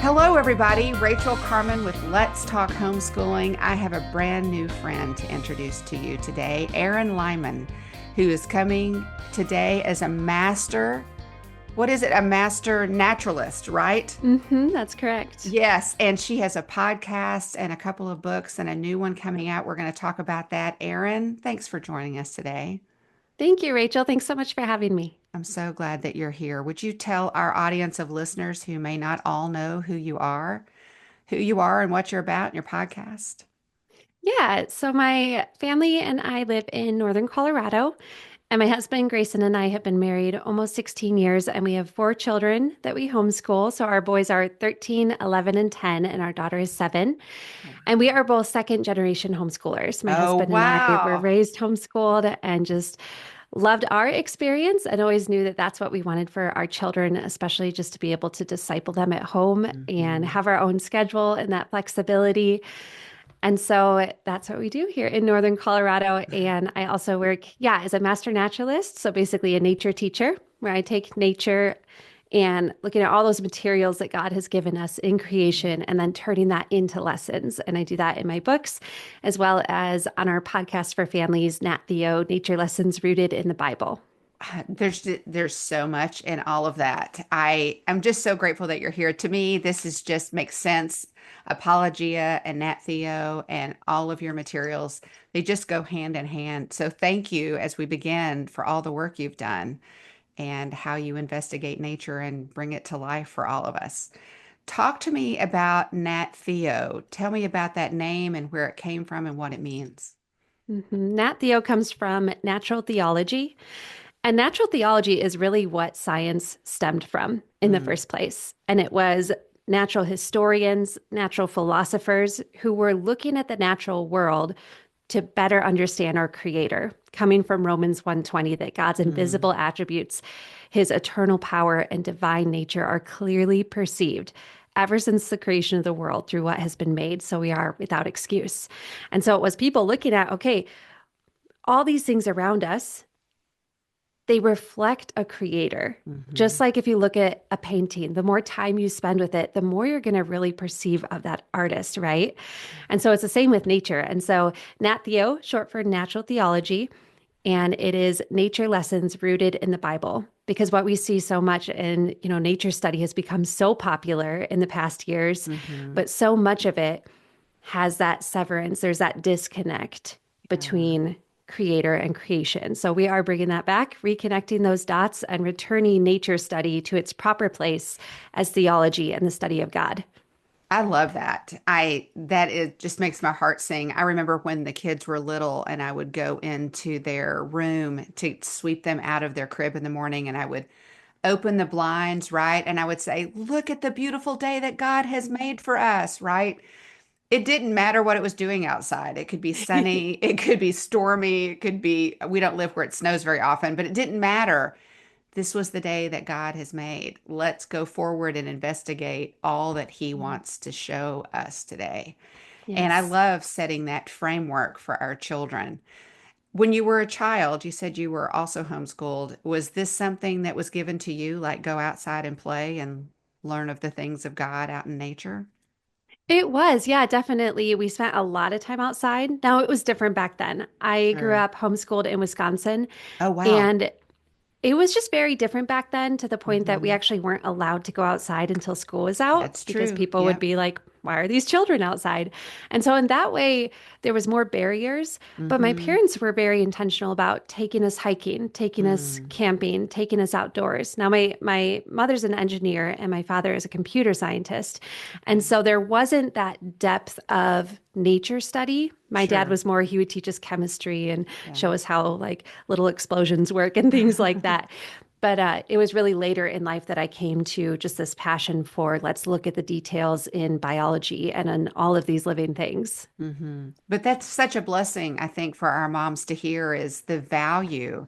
Hello, everybody. Rachael Carman with Let's Talk Homeschooling. I have a brand new friend to introduce to you today, Eryn Lynum, who is coming today as a master. What is it? A master naturalist, right? That's correct. Yes. And she has a podcast and a couple of books and a new one coming out. We're going to talk about that. Eryn, thanks for joining us today. Thank you, Rachel. Thanks so much for having me. I'm so glad that you're here. Would you tell our audience of listeners who may not all know who you are and what you're about in your podcast? Yeah, so my family and I live in northern Colorado, and my husband Grayson and I have been married almost 16 years, and we have four children that we homeschool. So our boys are 13, 11, and 10, and our daughter is 7. And we are both second generation homeschoolers. My Oh, husband and I were wow. raised homeschooled and just loved our experience and always knew that that's what we wanted for our children, especially just to be able to disciple them at home and Mhm. have our own schedule and that flexibility. And so that's what we do here in Northern Colorado. And I also work, as a master naturalist. So basically a nature teacher where I take nature and looking at all those materials that God has given us in creation and then turning that into lessons. And I do that in my books, as well as on our podcast for families, Nat Theo, Nature Lessons Rooted in the Bible. There's so much in all of that. I'm just so grateful that you're here. To me, this is just makes sense. Apologia and Nat Theo and all of your materials, they just go hand in hand. So thank you as we begin for all the work you've done and how you investigate nature and bring it to life for all of us. Talk to me about Nat Theo. Tell me about that name and where it came from and what it means. Nat Theo comes from natural theology. And natural theology is really what science stemmed from in the Mm, first place. And it was natural historians, natural philosophers who were looking at the natural world to better understand our creator, coming from Romans 1:20 that God's mm, invisible attributes, his eternal power and divine nature are clearly perceived ever since the creation of the world through what has been made, so we are without excuse. And so it was people looking at, okay, all these things around us, they reflect a creator. Just mhm. like if you look at a painting, the more time you spend with it, the more you're going to really perceive of that artist, right? And so it's the same with nature. And so Nat Theo, short for natural theology, and it is nature lessons rooted in the Bible. Because what we see so much in, nature study has become so popular in the past years, Mhm. but so much of it has that severance. There's that disconnect Yeah. between creator and creation. So we are bringing that back, reconnecting those dots and returning nature study to its proper place as theology and the study of God. I love that. I that it just makes my heart sing. I remember when the kids were little and I would go into their room to sweep them out of their crib in the morning and I would open the blinds, right? And I would say, "Look at the beautiful day that God has made for us," right? It didn't matter what it was doing outside. It could be sunny, it could be stormy, it could be, we don't live where it snows very often, but it didn't matter. This was the day that God has made. Let's go forward and investigate all that He wants to show us today. And I Yes. love setting that framework for our children. When you were a child, you said you were also homeschooled. Was this something that was given to you, like go outside and play and learn of the things of God out in nature? It was, yeah, definitely. We spent a lot of time outside. Now, it was different back then. I grew Sure. up homeschooled in Wisconsin, Oh, wow. and it was just very different back then to the point that we Hmm. actually weren't allowed to go outside until school was out That's because true. people would Yep. be like, why are these children outside? And so, in that way, there was more barriers. But my Hmm. parents were very intentional about taking us hiking, taking us Mm. camping, taking us outdoors. Now, my mother's an engineer and my father is a computer scientist. And Okay. so, there wasn't that depth of nature study. My dad Sure. was more, he would teach us chemistry and Yeah. show us how like little explosions work and things like that. But it was really later in life that I came to just this passion for let's look at the details in biology and in all of these living things. But that's such a blessing, I think, for our moms to hear is the value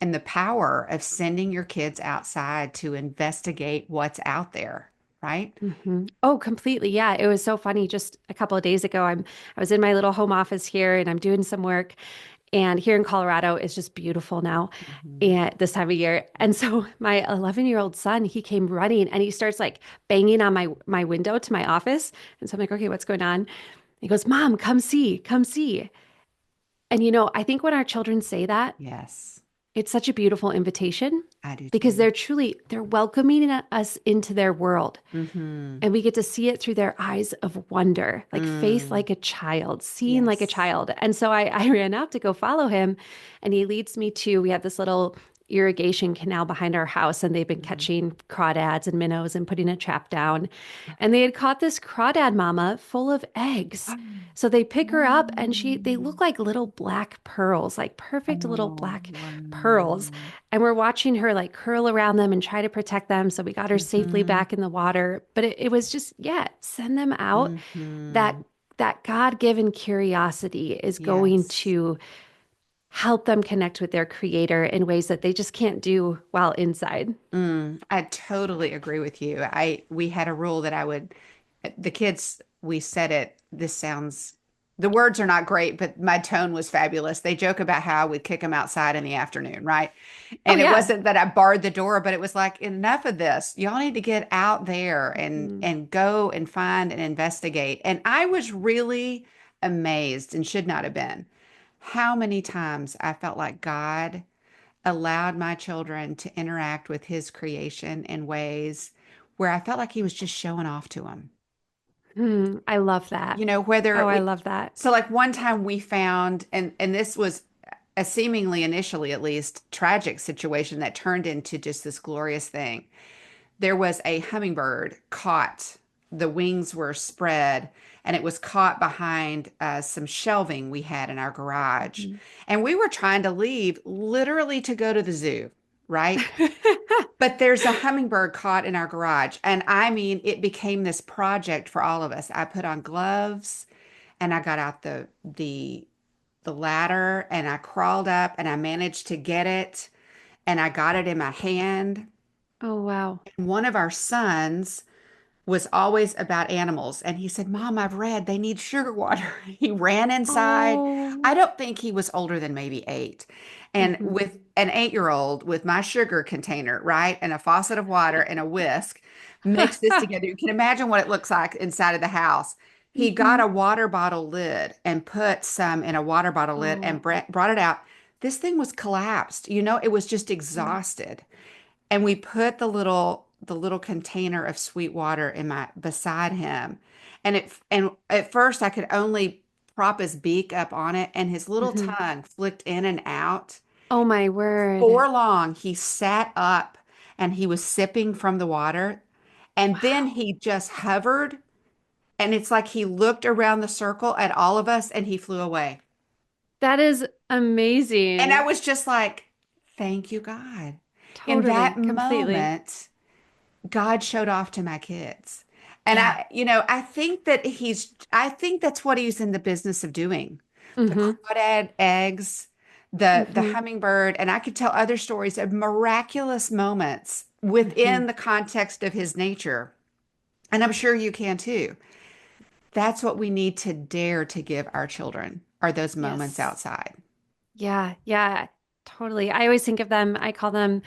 and the power of sending your kids outside to investigate what's out there, right? Oh, completely. Yeah, it was so funny. Just a couple of days ago, I was in my little home office here and I'm doing some work. And here in Colorado, it's just beautiful now Mhm. and this time of year. And so my 11-year-old son, he came running and he starts like banging on my window to my office. And so I'm like, okay, what's going on? He goes, Mom, come see, come see. And I think when our children say that, Yes, it's such a beautiful invitation I do because too. they're welcoming us into their world. Mm-hmm. And we get to see it through their eyes of wonder, like faith Mm. like a child, seeing like a Yes. child. And so I ran out to go follow him, and he leads me to, we have this little irrigation canal behind our house, and they've been Mhm. catching crawdads and minnows and putting a trap down. And they had caught this crawdad mama full of eggs. So they pick her up, and they look Mm. like little black pearls, like perfect little Oh, black wow. pearls. And we're watching her like curl around them and try to protect them. So we got her safely Mhm. back in the water. But it was just, yeah, send them out. That Mhm. that God-given curiosity is going Yes. to help them connect with their creator in ways that they just can't do while inside. I totally agree with you. We had a rule that the kids, we said it, the words are not great, but my tone was fabulous. They joke about how I would kick them outside in the afternoon, right? Oh And it yeah. wasn't that I barred the door, but it was like, enough of this. Y'all need to get out there and Mhm. go and find and investigate. And I was really amazed, and should not have been, how many times I felt like God allowed my children to interact with his creation in ways where I felt like he was just showing off to them. I love that. Whether Oh, it I was, love that. so like one time we found, and this was a seemingly, initially at least, tragic situation that turned into just this glorious thing. There was a hummingbird caught. The wings were spread, and it was caught behind some shelving we had in our garage. Mhm. And we were trying to leave literally to go to the zoo, right? But there's a hummingbird caught in our garage. And I mean, it became this project for all of us. I put on gloves and I got out the ladder and I crawled up and I managed to get it and I got it in my hand. Oh, wow. One of our sons was always about animals. And he said, Mom, I've read they need sugar water. He ran inside. Oh. I don't think he was older than maybe 8. And Mhm. with an 8-year-old with my sugar container, right? And a faucet of water and a whisk, mix this together. You can imagine what it looks like inside of the house. He got Mhm. a water bottle lid and put some in a water bottle lid and Oh. brought it out. This thing was collapsed. It was just Mm. exhausted. And we put the little container of sweet water in my beside him. And at first I could only prop his beak up on it and his little Mhm. tongue flicked in and out. Oh my word. For long, he sat up and he was sipping from the water. And then Wow. he just hovered, and it's like he looked around the circle at all of us and he flew away. That is And I amazing. was just like, thank you, God. In Totally, that completely. moment, God showed off to my kids. And Yeah. I think that's what he's in the business of doing. The Hmm. crawdad eggs, the Hmm. hummingbird, and I could tell other stories of miraculous moments Hmm. within the context of his nature. And I'm sure you can too. That's what we need to dare to give our children, are those moments Yes. outside. Yeah. Yeah. Totally. I always think of them, I call them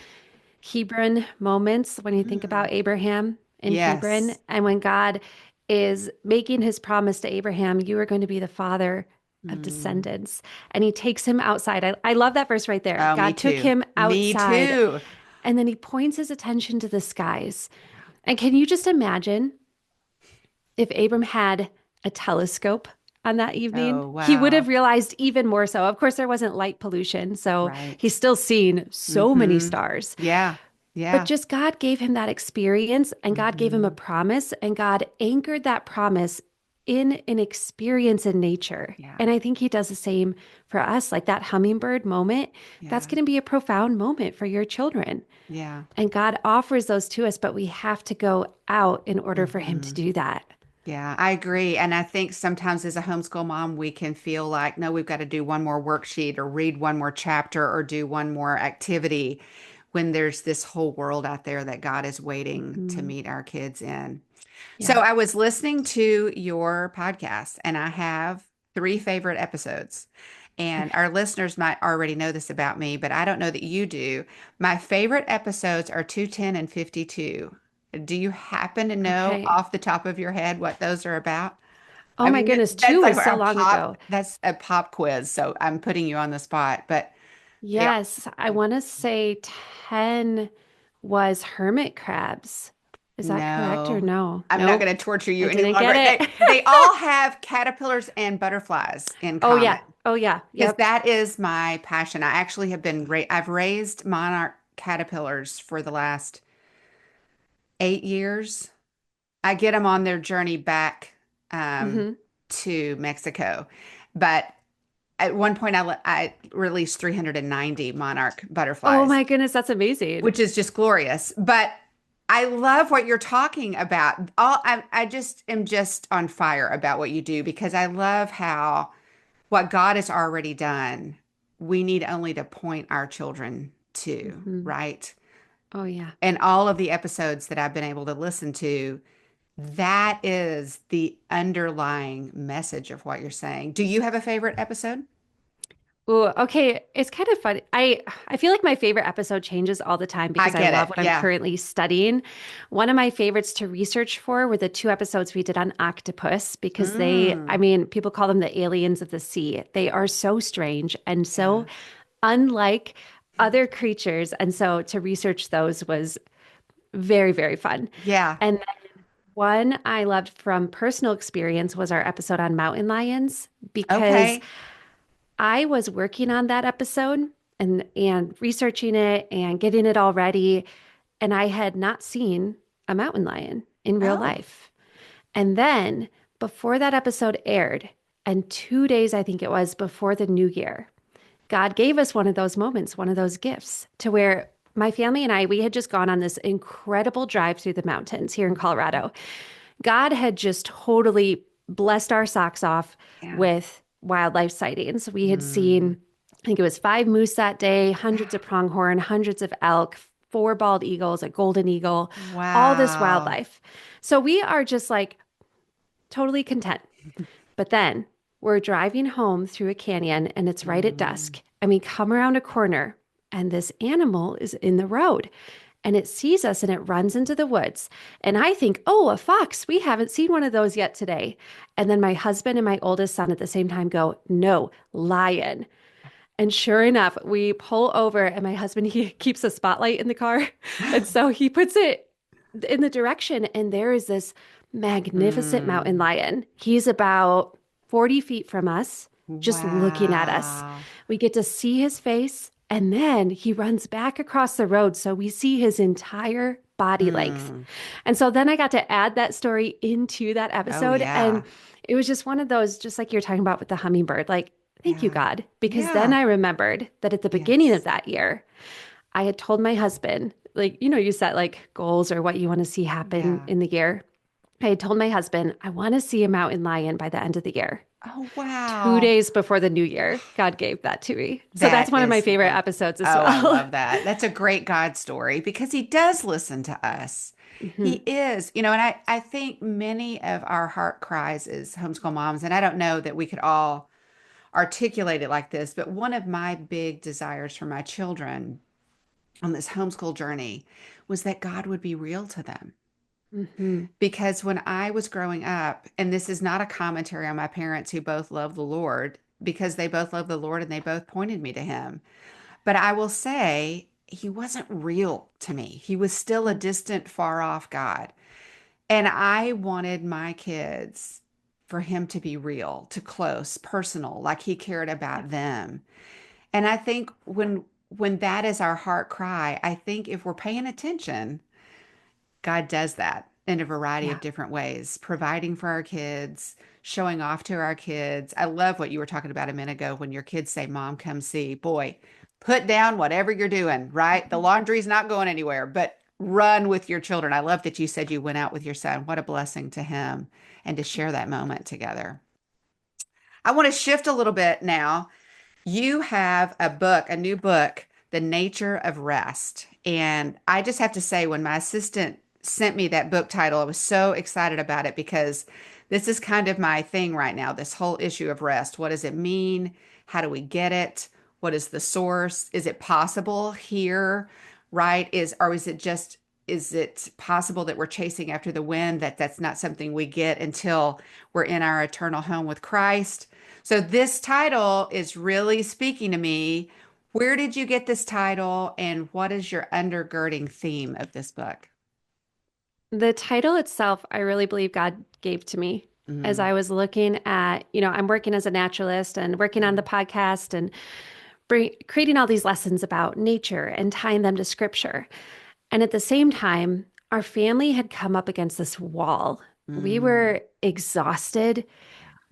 Hebron moments when you think Mm. about Abraham in Hebron Yes. and when God is making his promise to Abraham, you are going to be the father of Mm. descendants. And he takes him outside. I love that verse right there. Oh, me God took too. him Me outside too. and then he points his attention to the skies. And can you just imagine if Abram had a telescope on that evening? Oh, He would have wow. realized even more so. Of course, there wasn't light pollution, so he's Right. still seen so many Mm-hmm. stars. Yeah. But Yeah. just God gave him that experience and God gave him a Mm-hmm. promise and God anchored that promise in an experience in nature. Yeah. And I think he does the same for us, like that hummingbird moment. That's Yeah. going to be a profound moment for your children. Yeah. And God offers those to us, but we have to go out in order for him to Mm-hmm. do that. Yeah, I agree. And I think sometimes as a homeschool mom, we can feel like, no, we've got to do one more worksheet or read one more chapter or do one more activity when there's this whole world out there that God is waiting to Mhm. meet our kids in. So Yeah. I was listening to your podcast and I have three favorite episodes. And our listeners might already know this about me, but I don't know that you do. My favorite episodes are 210 and 52. Do you happen to know Okay. off the top of your head what those are about? Oh I my mean, goodness, that's two like is so our long pop, ago. that's a pop quiz. So I'm putting you on the spot, but they are. Yes, I want to say 10 was hermit crabs. Is that correct or No, no? I'm not Nope, going to torture I you any didn't get longer. it. They all have caterpillars and butterflies in Oh common yeah. Oh yeah. because Yep. that is my passion. I actually have been I've raised monarch caterpillars for the last 8 years. I get them on their journey back um, Hmm. to Mexico, but at one point I released 390 monarch Oh butterflies, my goodness, that's amazing. which is just glorious. But I love what you're talking about. I just am just on fire about what you do because I love how what God has already done, we need only to point our children to, Hmm. right? Oh yeah. And all of the episodes that I've been able to listen to, that is the underlying message of what you're saying. Do you have a favorite episode? Ooh, okay. It's kind of fun. I feel like my favorite episode changes all the time I because I get love it. what I'm Yeah. currently studying. One of my favorites to research for were the two episodes we did on octopus because I Mm. mean, people call them the aliens of the sea. They are so strange and so Yeah. unlike other creatures. And so to research those was very, very fun. Yeah. And then one I loved from personal experience was our episode on mountain lions because Okay. I was working on that episode and researching it and getting it all ready, and I had not seen a mountain lion in real Oh. life. And then before that episode aired, and 2 days I think it was before the new year, God gave us one of those moments, one of those gifts to where my family and I, we had just gone on this incredible drive through the mountains here in Colorado. God had just totally blessed our socks off Yeah. with wildlife sightings. We had Mm. seen, I think it was 5 moose that day, hundreds of pronghorn, hundreds of elk, four bald eagles, a golden eagle, all this Wow. wildlife. So we are just like totally content. But then we're driving home through a canyon and it's right at Mm. dusk. And we come around a corner and this animal is in the road and it sees us and it runs into the woods. And I think, oh, a fox. We haven't seen one of those yet today. And then my husband and my oldest son at the same time go, no, lion. And sure enough, we pull over and my husband, he keeps a spotlight in the car. And so he puts it in the direction and there is this magnificent mountain Mm. lion. He's about 40 feet from us, just looking at us. Wow. We get to see his face, and then he runs back across the road. So we see his entire body length. Mm. And so then I got to add that story into that Oh, episode. And yeah. it was just one of those, just like you're talking about with the hummingbird, like, thank you, Yeah. God. Because then Yeah. I remembered that at the beginning of Yes. that year, I had told my husband, like, you set like goals or what you want to see happen Yeah. in the year. I had told my husband, I want to see a mountain lion by the end of the year. Oh, Two wow. days before the new year, God gave that to me. So that's That one of my is favorite wonderful. episodes as Oh, I well. love that. That's a great God story because he does listen to us. He Hmm. is, and I think many of our heart cries as homeschool moms, and I don't know that we could all articulate it like this, but one of my big desires for my children on this homeschool journey was that God would be real to them. Hmm. Because when I was growing up, and this is not a commentary on my parents who both love the Lord, because they both love the Lord and they both pointed me to him. But I will say he wasn't real to me. He was still a distant, far off God. And I wanted my kids for him to be real, to close, personal, like he cared Yeah. about them. And I think when that is our heart cry, I think if we're paying attention, God does that in a variety of Yeah. different ways, providing for our kids, showing off to our kids. I love what you were talking about a minute ago when your kids say, Mom, come see. Boy, put down whatever you're doing, right? The laundry's not going anywhere, but run with your children. I love that you said you went out with your son. What a blessing to him and to share that moment together. I want to shift a little bit now. You have a book, a new book, The Nature of Rest. And I just have to say, when my assistant sent me that book title, I was so excited about it because this is kind of my thing right now, this whole issue of rest. What does it mean? How do we get it? What is the source? Is it possible here, right? Or is it just, is it possible that we're chasing after the wind, that that's not something we get until we're in our eternal home with Christ? So this title is really speaking to me. Where did you get this title, and what is your undergirding theme of this book? The title itself, I really believe God gave to me as Mm, I was looking at, I'm working as a naturalist and working on the podcast and creating all these lessons about nature and tying them to scripture. And at the same time, our family had come up against this wall. We mm, were exhausted.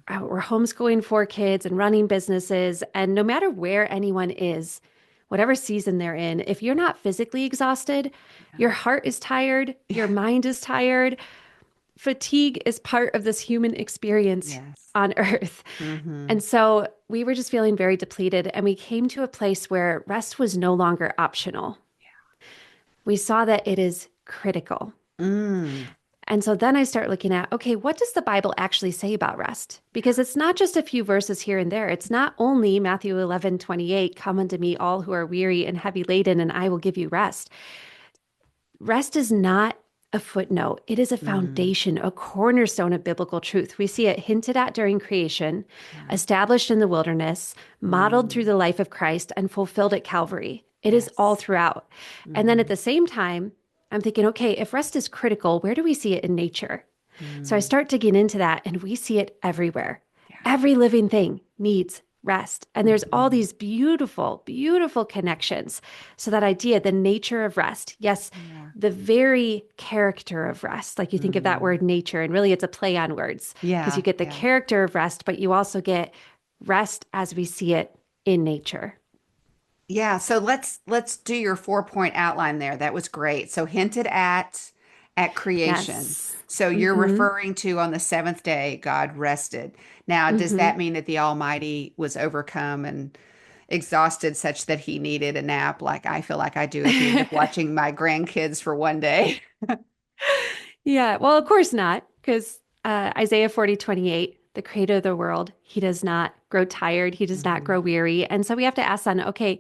We're homeschooling 4 kids and running businesses. And no matter where anyone is, whatever season they're in, if you're not physically exhausted, your heart is tired, your yeah. mind is tired. Fatigue is part of this human experience Yes. on earth. Mm-hmm. And so we were just feeling very depleted. And we came to a place where rest was no longer optional. We saw that it is critical. Mm, And so then I start looking at, okay, what does the Bible actually say about rest? Because it's not just a few verses here and there. It's not only Matthew 11:28, come unto me, all who are weary and heavy laden, and I will give you rest. Rest is not a footnote. It is a mm, foundation, a cornerstone of biblical truth. We see it hinted at during creation, yeah. established in the wilderness, modeled through Mm, the life of Christ, and fulfilled at Calvary. It is all yes. throughout. And then at Mm-hmm. the same time, I'm thinking, okay, if rest is critical, where do we see it in nature? So I Mm, start digging into that, and we see it everywhere. yeah. Every living thing needs rest. And there's all Mm-hmm. these beautiful, beautiful connections. So, that idea, the nature of rest, yes, Yeah. the very character of rest, like you think of that Mm, word nature, and really it's a play on words because you yeah. get the Yeah. character of rest, but you also get rest as we see it in nature. Yeah, so let's do your 4 point outline there. That was great. So hinted at creation. Yes. So you're Mm-hmm. referring to on the seventh day, God rested. Now, does Mm-hmm. that mean that the Almighty was overcome and exhausted such that he needed a nap, like I feel like I do at the end of watching my grandkids for one day? Yeah, well, of course not, because Isaiah 40:28, the creator of the world, he does not grow tired, he does not grow Mhm. weary. And so we have to ask then, okay,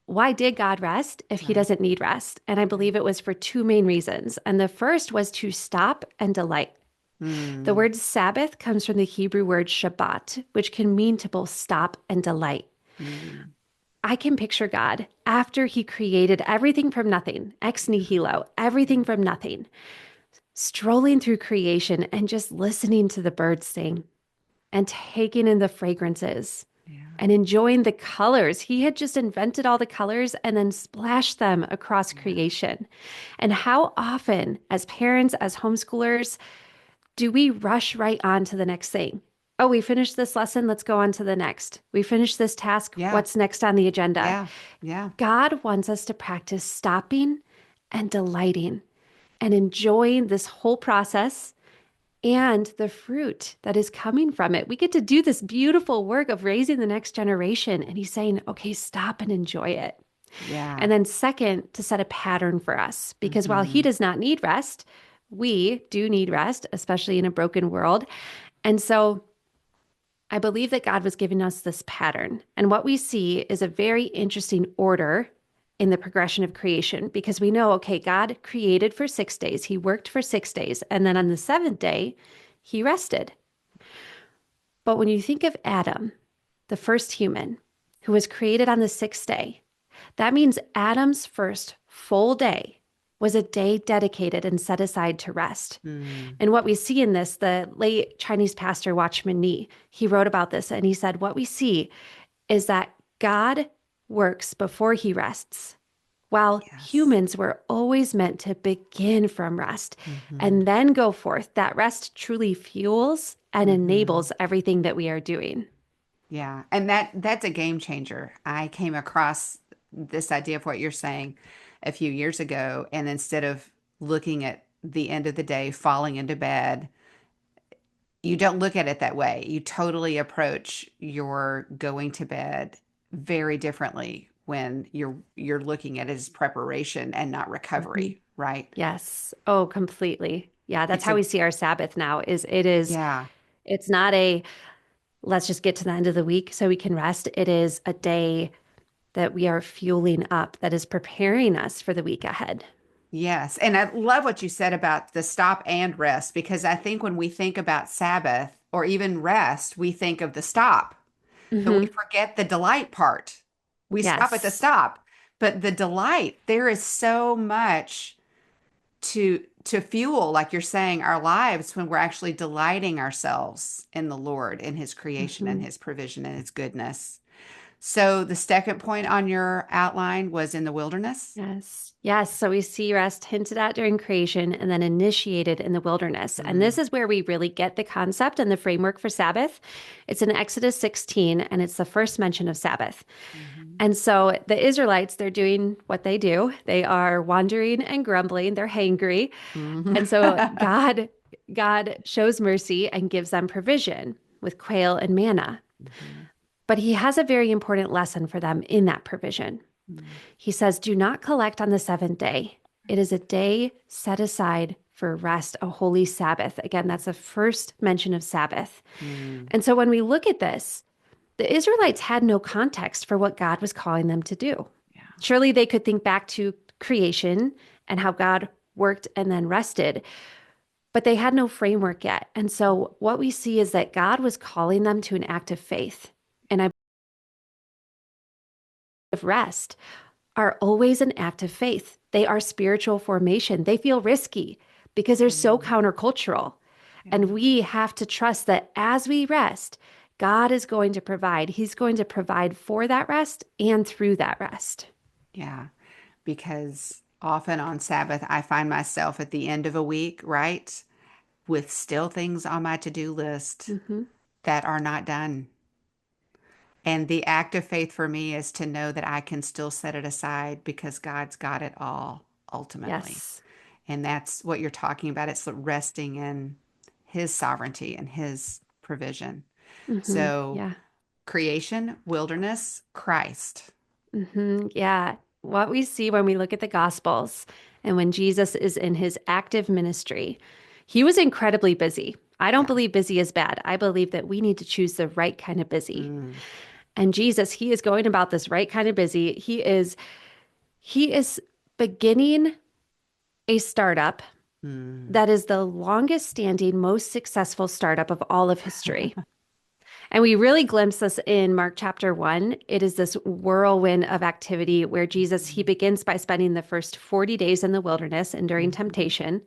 why did God rest if he Right. doesn't need rest? And I Right. believe it was for two main reasons. And the first was to stop and delight. The Mm, word Sabbath comes from the Hebrew word Shabbat, which can mean to both stop and delight. mm, I can picture God after he created everything from nothing, ex nihilo, everything from nothing, strolling through creation and just listening to the birds sing and taking in the fragrances yeah. and enjoying the colors. He had just invented all the colors and then splashed them across Yeah. creation. And how often, as parents, as homeschoolers, do we rush right on to the next thing? Oh, we finished this lesson. Let's go on to the next. We finished this task. Yeah. What's next on the agenda? Yeah. Yeah. God wants us to practice stopping and delighting and enjoying this whole process and the fruit that is coming from it. We get to do this beautiful work of raising the next generation. And he's saying, okay, stop and enjoy it. Yeah. And then, second, to set a pattern for us, because while he Hmm. does not need rest, we do need rest, especially in a broken world. And so I believe that God was giving us this pattern. And what we see is a very interesting order in the progression of creation because we know, okay, God created for 6 days, he worked for 6 days, and then on the seventh day, he rested. But when you think of Adam, the first human who was created on the sixth day, that means Adam's first full day was a day dedicated and set aside to rest. Mm, And what we see in this, the late Chinese pastor Watchman Nee, he wrote about this and he said, what we see is that God works before he rests, while yes. humans were always meant to begin from rest Hmm. and then go forth. That rest truly fuels and Hmm. enables everything that we are doing. Yeah. And that's a game changer. I came across this idea of what you're saying a few years ago, and instead of looking at the end of the day, falling into bed, you don't look at it that way. You totally approach your going to bed very differently when you're looking at it as preparation and not Mhm. recovery, right? Yes. Oh, completely. Yeah, that's It's how a, we see our Sabbath now is yeah. it's not a let's just get to the end of the week so we can rest. It is a day that we are fueling up that is preparing us for the week ahead. Yes. And I love what you said about the stop and rest, because I think when we think about Sabbath or even rest, we think of the stop, but we Hmm. forget the delight part. We stop at the Yes. stop, but the delight, there is so much to fuel, like you're saying, our lives when we're actually delighting ourselves in the Lord, in his creation and Hmm. his provision and his goodness. So the second point on your outline was in the wilderness. Yes. Yes. So we see rest hinted at during creation and then initiated in the wilderness. And this Mm, is where we really get the concept and the framework for Sabbath. It's in Exodus 16, and it's the first mention of Sabbath. mhm, And so the Israelites, they're doing what they do. They are wandering and grumbling. They're hangry. mhm. And so God shows mercy and gives them provision with quail and manna. Mhm, But he has a very important lesson for them in that provision. mhm, He says, "Do not collect on the seventh day. It is a day set aside for rest, a holy Sabbath." Again, that's the first mention of Sabbath. mm. And so when we look at this, the Israelites had no context for what God was calling them to do. Yeah. Surely they could think back to creation and how God worked and then rested, but they had no framework yet. And so what we see is that God was calling them to an act of faith. And I believe rest are always an act of faith. They are spiritual formation. They feel risky because they're so Mm, countercultural. And yeah. we have to trust that as we rest, God is going to provide. He's going to provide for that rest and through that rest. Yeah. Because often on Sabbath, I find myself at the end of a week, right, with still things on my to-do list Hmm. that are not done. And the act of faith for me is to know that I can still set it aside because God's got it all ultimately. Yes. And that's what you're talking about. It's resting in his sovereignty and his provision. Hmm. So Yeah. creation, wilderness, Christ. Yeah. What we see when we look at the Gospels and when Jesus is in his active ministry, he was incredibly busy. I don't Yeah. believe busy is bad. I believe that we need to choose the right kind of busy. Mm, And Jesus, he is going about this right kind of busy. He is beginning a startup mm. that is the longest standing, most successful startup of all of history. And we really glimpse this in Mark chapter 1. It is this whirlwind of activity where Jesus, he Mhm, begins by spending the first 40 days in the wilderness enduring mhm, temptation.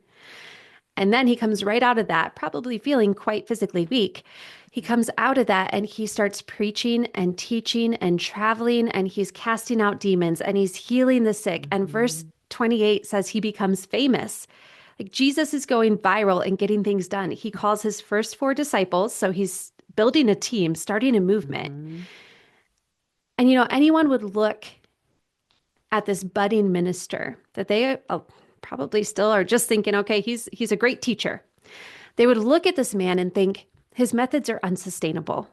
And then he comes right out of that, probably feeling quite physically weak. He comes out of that and he starts preaching and teaching and traveling, and he's casting out demons and he's healing the sick. And verse mhm, 28 says he becomes famous. Like Jesus is going viral and getting things done. He calls his first four disciples. So he's building a team, starting a movement. mhm, And, anyone would look at this budding minister that they probably still are just thinking, okay, he's a great teacher. They would look at this man and think his methods are unsustainable.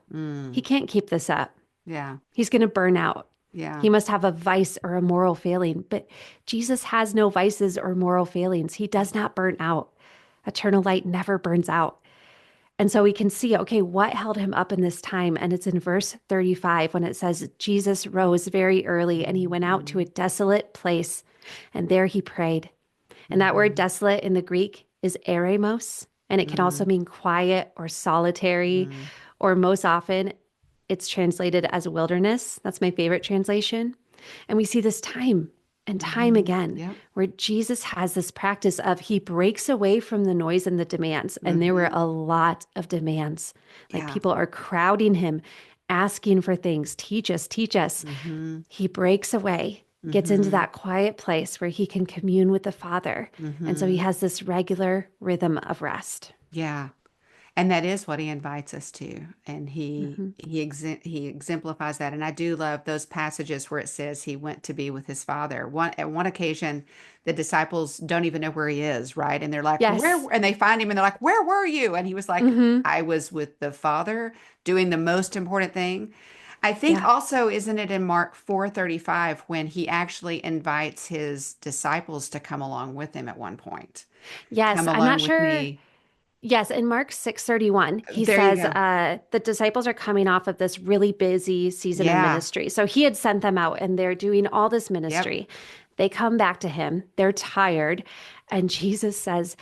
He mm. can't keep this up. Yeah. He's going to burn out. Yeah. He must have a vice or a moral failing. But Jesus has no vices or moral failings. He does not burn out. Eternal light never burns out. And so we can see, okay, what held him up in this time? And it's in verse 35 when it says, Jesus rose very early and he went out to a Mhm, desolate place, and there he prayed. And that word mhm, desolate in the Greek is eremos, and it can also mm, mean quiet or solitary, mm, or most often it's translated as wilderness. That's my favorite translation. And we see this time and time mhm. again Yep. where Jesus has this practice of he breaks away from the noise and the demands. And there were Mhm. a lot of demands. Like Yeah. people are crowding him, asking for things, teach us, teach us. Mhm, He breaks away, gets into mhm, that quiet place where he can commune with the Father. And so he mhm. has this regular rhythm of rest. Yeah. And that is what he invites us to. And Hmm. he exemplifies that. And I do love those passages where it says he went to be with his father. At one occasion, the disciples don't even know where he is, right? And they're like, "Where?" Yes. And they find him and they're like, "Where were you?" And he was like, Hmm. "I was with the Father doing the most important thing." I think Yeah. also, isn't it in Mark 4:35 when he actually invites his disciples to come along with him at one point? Yes, Come I'm not along with sure. me. Yes, in Mark 6:31, he There you says go. the disciples are coming off of this really busy season in Yeah. ministry. So he had sent them out and they're doing all this Yep. ministry. They come back to him, they're tired, and Jesus says,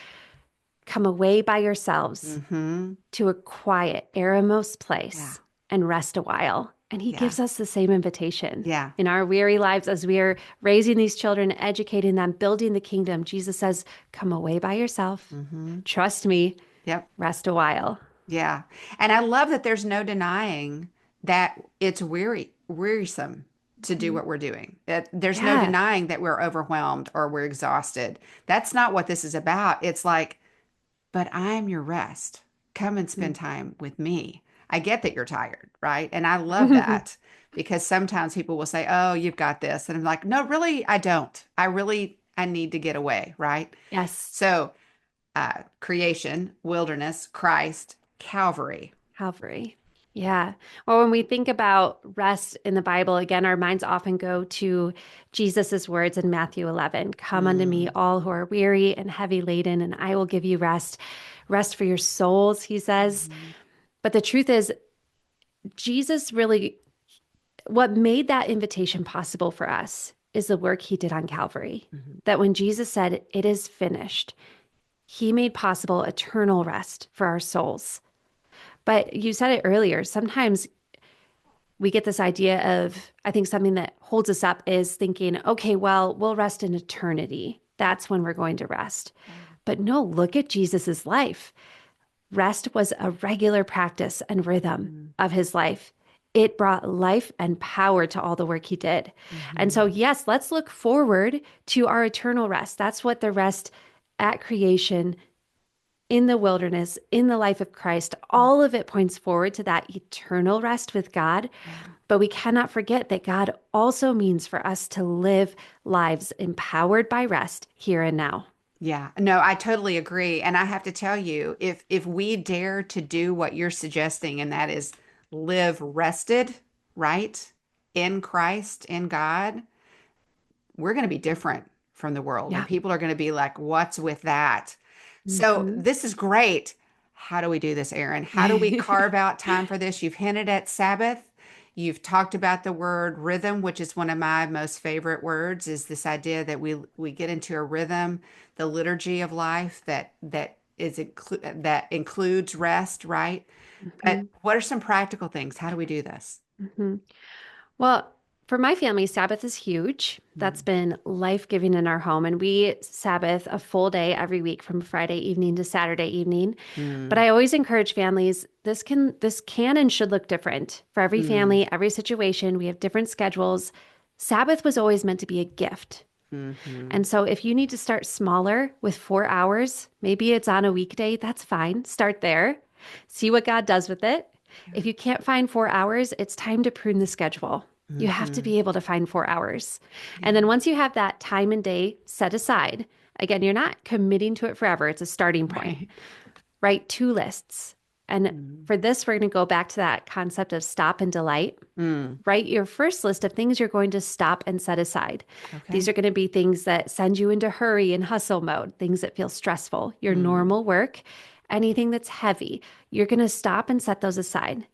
come away by yourselves Mm-hmm. to a quiet, eremose Yeah. place and rest a while. And he Yeah. gives us the same invitation. Yeah. In our weary lives, as we are raising these children, educating them, building the kingdom, Jesus says, come away by yourself. Mm-hmm. Trust me, Yep. rest a while. Yeah. And I love that there's no denying that it's wearisome to do Mhm. what we're doing. There's no Yeah. denying that we're overwhelmed or we're exhausted. That's not what this is about. It's like, but I'm your rest. Come and spend time with me. I get that you're tired, right? And I love that because sometimes people will say, "Oh, you've got this." And I'm like, "No, really, I don't. I need to get away," right? Yes. So, creation, wilderness, Christ, Calvary. Calvary. Yeah. Well, when we think about rest in the Bible, again, our minds often go to Jesus's words in Matthew 11, come unto me, Mm, all who are weary and heavy laden, and I will give you rest. Rest for your souls, he says. mhm, But the truth is, Jesus really, what made that invitation possible for us is the work he did on Calvary. mhm, That when Jesus said, it is finished, he made possible eternal rest for our souls. But you said it earlier, sometimes we get this idea of, I think something that holds us up is thinking, okay, well, we'll rest in eternity. That's when we're going to rest. yeah, But no, look at Jesus's life. Rest was a regular practice and rhythm mm, of his life. It brought life and power to all the work he did. And so, mhm, yes, let's look forward to our eternal rest. That's what the rest at creation, in the wilderness, in the life of Christ, all of it points forward to that eternal rest with God. yeah. But we cannot forget that God also means for us to live lives empowered by rest here and now. Yeah, no, I totally agree. And I have to tell you, if we dare to do what you're suggesting, and that is live rested, right, in Christ, in God, we're going to be different from the world. And Yeah. people are going to be like, what's with that? So Hmm. this is great. How do we do this, Eryn? How do we carve out time for this? You've hinted at Sabbath. You've talked about the word rhythm, which is one of my most favorite words, is this idea that we get into a rhythm, the liturgy of life that includes rest, right? But Hmm. what are some practical things? How do we do this? Hmm. Well, for my family, Sabbath is huge. That's Mm, been life-giving in our home. And we Sabbath a full day every week from Friday evening to Saturday evening. But mm, I always encourage families, this can and should look different for every mm, family, every situation. We have different schedules. Sabbath was always meant to be a gift. mhm. And so if you need to start smaller with 4 hours, maybe it's on a weekday, that's fine. Start there. See what God does with it. If you can't find 4 hours, it's time to prune the schedule. You have to Mhm. be able to find 4 hours. And Yeah. then once you have that time and day set aside, again, you're not committing to it forever. It's a starting point. Right. Write two lists. And Mm. for this, we're going to go back to that concept of stop and delight. Mm. Write your first list of things you're going to stop and set aside. These Okay. are going to be things that send you into hurry and hustle mode, things that feel stressful, your Mm. normal work, anything that's heavy. You're going to stop and set those aside.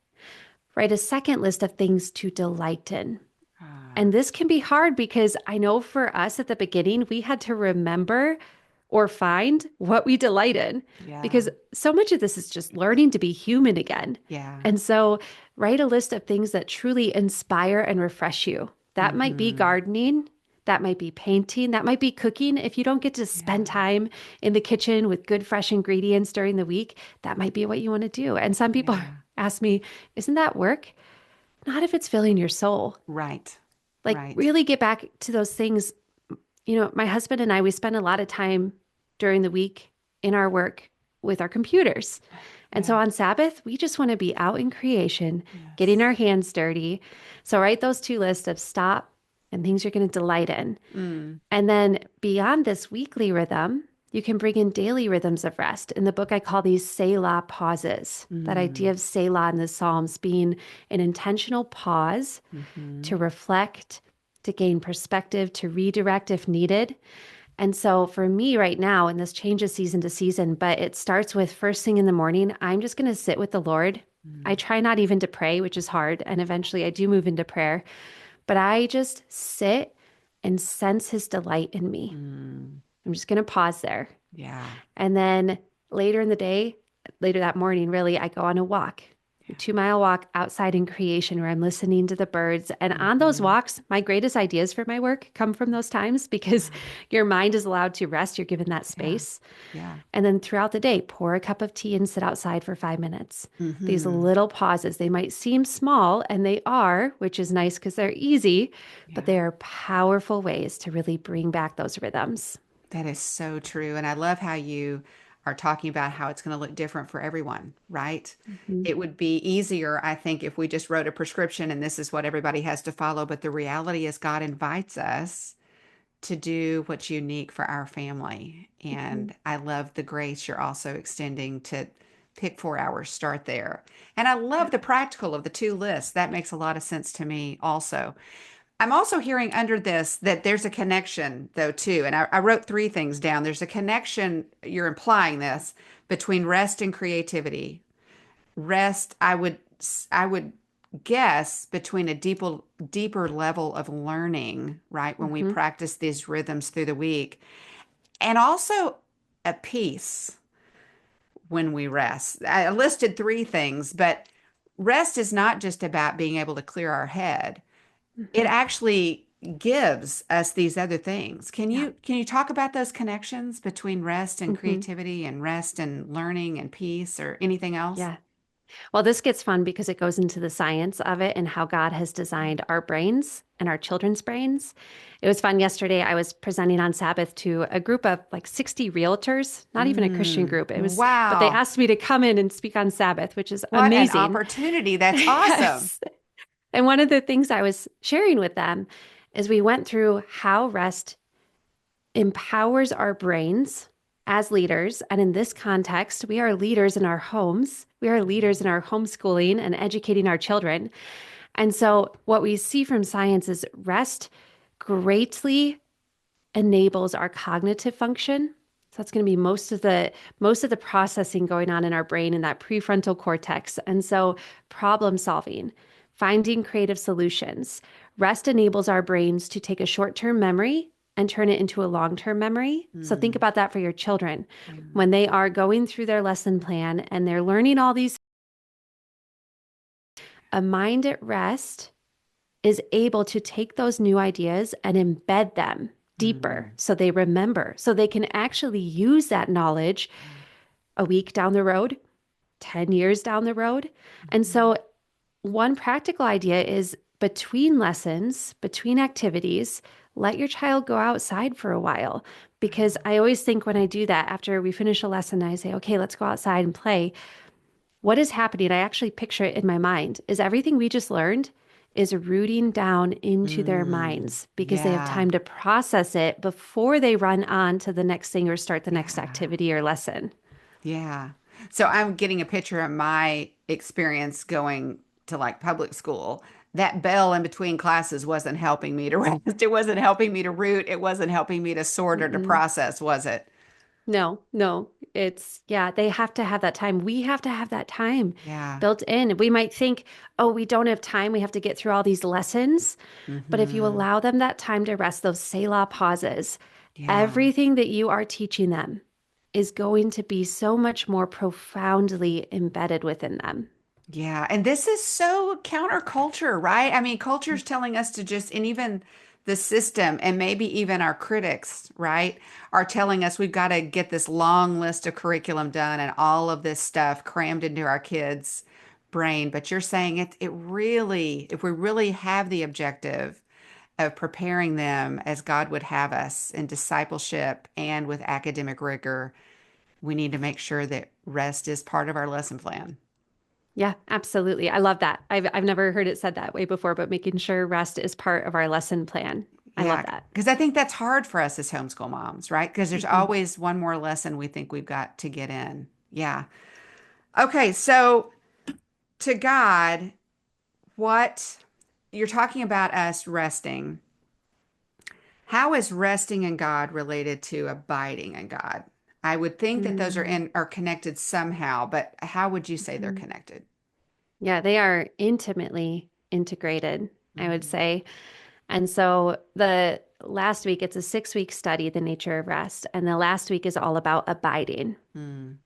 Write a second list of things to delight in. Ah, And this can be hard because I know for us at the beginning, we had to remember or find what we delight in yeah. because so much of this is just learning to be human again. Yeah. And so write a list of things that truly inspire and refresh you. That might be Hmm. gardening. That might be painting. That might be cooking. If you don't get to spend Yeah. time in the kitchen with good, fresh ingredients during the week, that might be what you want to do. And some people Yeah. ask me, isn't that work? Not if it's filling your soul. Right. Like, Right. really get back to those things. My husband and I, we spend a lot of time during the week in our work with our computers. And so Yeah. on Sabbath, we just want to be out in creation, getting Yes. our hands dirty. So write those two lists of stop and things you're going to delight in. Mm. And then beyond this weekly rhythm, you can bring in daily rhythms of rest. In the book, I call these Selah pauses. That idea Mm. of Selah in the Psalms being an intentional pause Hmm. to reflect, to gain perspective, to redirect if needed. And so for me right now, and this changes season to season, but it starts with first thing in the morning, I'm just going to sit with the Lord. I Mm. try not even to pray, which is hard. And eventually I do move into prayer, but I just sit and sense his delight in me. Mm. I'm just going to pause there. Yeah. And then later in the day, later that morning, really, I go on a walk, a Yeah. 2 mile walk outside in creation where I'm listening to the birds. And on those Hmm. walks, my greatest ideas for my work come from those times because Yeah. your mind is allowed to rest. You're given that Yeah. space. Yeah. And then throughout the day, pour a cup of tea and sit outside for 5 minutes. These Hmm. little pauses, they might seem small, and they are, which is nice because they're easy, but Yeah. they are powerful ways to really bring back those rhythms. That is so true. And I love how you are talking about how it's going to look different for everyone, right? Mhm. It would be easier, I think, if we just wrote a prescription and this is what everybody has to follow. But the reality is, God invites us to do what's unique for our family. Mhm. And I love the grace you're also extending to pick 4 hours, start there. And I love Yeah. the practical of the two lists. That makes a lot of sense to me also. I'm also hearing under this that there's a connection, though, too. And I wrote three things down. There's a connection, you're implying this, between rest and creativity. Rest, I would guess between a deeper level of learning, right? When we Mhm. practice these rhythms through the week, and also a peace when we rest. I listed three things, but rest is not just about being able to clear our head. It Mhm. actually gives us these other things. Can Yeah. you talk about those connections between rest and Mhm. creativity and rest and learning and peace or anything else? Yeah. Well, this gets fun because it goes into the science of it and how God has designed our brains and our children's brains. It was fun yesterday. I was presenting on Sabbath to a group of like 60 realtors, not even a Christian Mm, group. It was, but they wow. asked me to come in and speak on Sabbath, which is What an amazing. opportunity. That's awesome. Yes. And one of the things I was sharing with them is we went through how rest empowers our brains as leaders. And in this context, we are leaders in our homes. We are leaders in our homeschooling and educating our children. And so, what we see from science is rest greatly enables our cognitive function. So that's going to be most of the processing going on in our brain in that prefrontal cortex. And so, problem solving, finding creative solutions. Rest enables our brains to take a short-term memory and turn it into a long-term memory. So think Mm, about that for your children. yeah. When they are going through their lesson plan and they're learning all these, a mind at rest is able to take those new ideas and embed them deeper Mm, so they remember, so they can actually use that knowledge yeah. a week down the road, 10 years down the road. And Mhm. so, one practical idea is between lessons, between activities, let your child go outside for a while. Because Wow. I always think when I do that, after we finish a lesson, I say, okay, let's go outside and play. What is happening? I actually picture it in my mind is everything we just learned is rooting down into their Mm, minds because they have yeah. time to process it before they run on to the next thing or start the next Yeah. activity or lesson. Yeah. So I'm getting a picture of my experience going to like public school. That bell in between classes wasn't helping me to rest. It wasn't helping me to root. It wasn't helping me to sort or to Mm-mm. process, was it? No, no. It's, yeah, they have to have that time. We have to have that time Yeah. built in. We might think, oh, we don't have time. We have to get through all these lessons. But if you Hmm. allow them that time to rest, those Selah pauses, Yeah. everything that you are teaching them is going to be so much more profoundly embedded within them. Yeah, and this is so counterculture, right? I mean, culture's telling us to just, and even the system and maybe even our critics, right, are telling us we've got to get this long list of curriculum done and all of this stuff crammed into our kids' brain. But you're saying it really, if we really have the objective of preparing them as God would have us in discipleship and with academic rigor, we need to make sure that rest is part of our lesson plan. Yeah, absolutely. I love that. I've never heard it said that way before, but making sure rest is part of our lesson plan. I love Yeah, that. because I think that's hard for us as homeschool moms, right? Because there's Mhm. always one more lesson we think we've got to get in. Yeah. Okay, so to God, what you're talking about us resting. How is resting in God related to abiding in God? I would think that those Mm, are connected somehow, but how would you say they're mhm. connected? Yeah, they are intimately integrated, I would Mhm. say. And so the last week, it's a 6 week study, The Nature of Rest. And the last week is all about abiding Mm,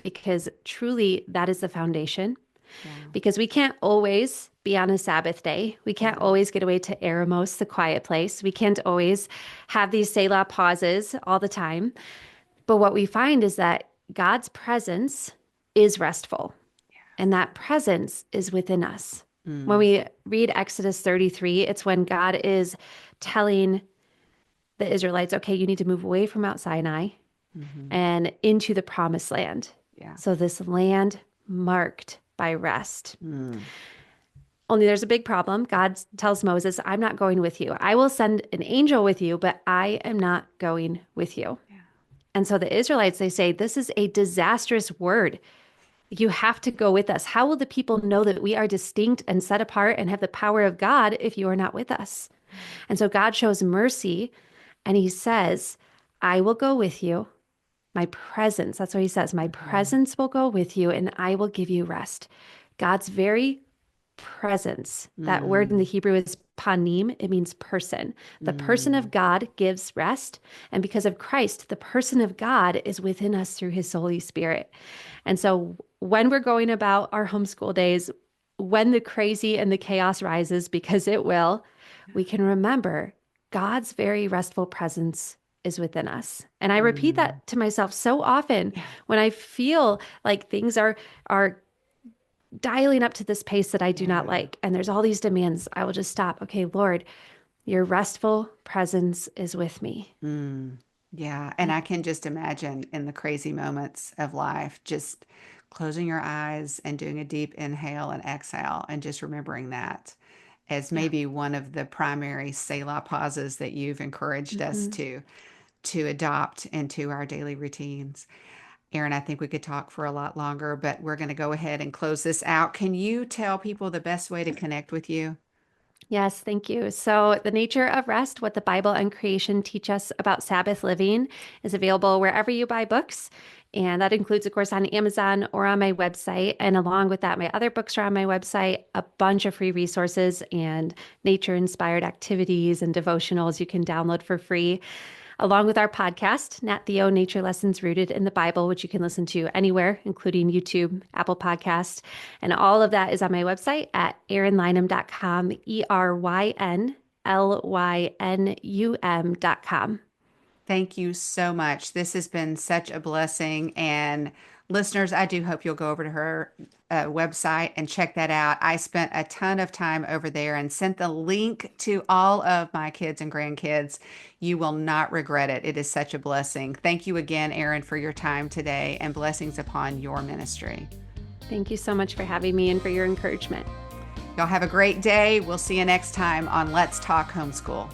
because truly that is the foundation. yeah. Because we can't always be on a Sabbath day. We can't Yeah. always get away to Eremos, the quiet place. We can't always have these Selah pauses all the time. But what we find is that God's presence is restful, and that presence is within us. When Mm, we read Exodus 33, it's when God is telling the Israelites, okay, you need to move away from Mount Sinai hmm. and into the promised land. Yeah. So, this land marked by rest. Mm, Only there's a big problem. God tells Moses, I'm not going with you. I will send an angel with you, but I am not going with you. yeah. And so the Israelites, they say, this is a disastrous word. You have to go with us. How will the people know that we are distinct and set apart and have the power of God if you are not with us? And so God shows mercy and he says, I will go with you. My presence, that's what he says, my Mhm. presence will go with you and I will give you rest. God's very presence. That word in the Mm, Hebrew is panim. It means person. The person of mm, God gives rest. And because of Christ, the person of God is within us through his Holy Spirit. And so when we're going about our homeschool days, when the crazy and the chaos rises, because it will, we can remember God's very restful presence is within us. And I repeat mm. that to myself so often Yeah. when I feel like things are dialing up to this pace that I do not Yeah. like. And there's all these demands. I will just stop. Okay, Lord, your restful presence is with me. Mm, yeah. And I can just imagine in the crazy moments of life, just closing your eyes and doing a deep inhale and exhale and just remembering that as Yeah. maybe one of the primary Selah pauses that you've encouraged us Hmm. to adopt into our daily routines. Eryn, I think we could talk for a lot longer, but we're going to go ahead and close this out. Can you tell people the best way to connect with you? Yes, thank you. So, The Nature of Rest, What the Bible and Creation Teach Us About Sabbath Living, is available wherever you buy books. And that includes, of course, on Amazon or on my website. And along with that, my other books are on my website, a bunch of free resources and nature inspired activities and devotionals you can download for free, along with our podcast, Nat Theo Nature Lessons Rooted in the Bible, which you can listen to anywhere, including YouTube, Apple Podcasts. And all of that is on my website at erynlynum.com, ErynLynum.com. Thank you so much. This has been such a blessing. And listeners, I do hope you'll go over to her website and check that out. I spent a ton of time over there and sent the link to all of my kids and grandkids. You will not regret it. It is such a blessing. Thank you again, Eryn, for your time today and blessings upon your ministry. Thank you so much for having me and for your encouragement. Y'all have a great day. We'll see you next time on Let's Talk Homeschool.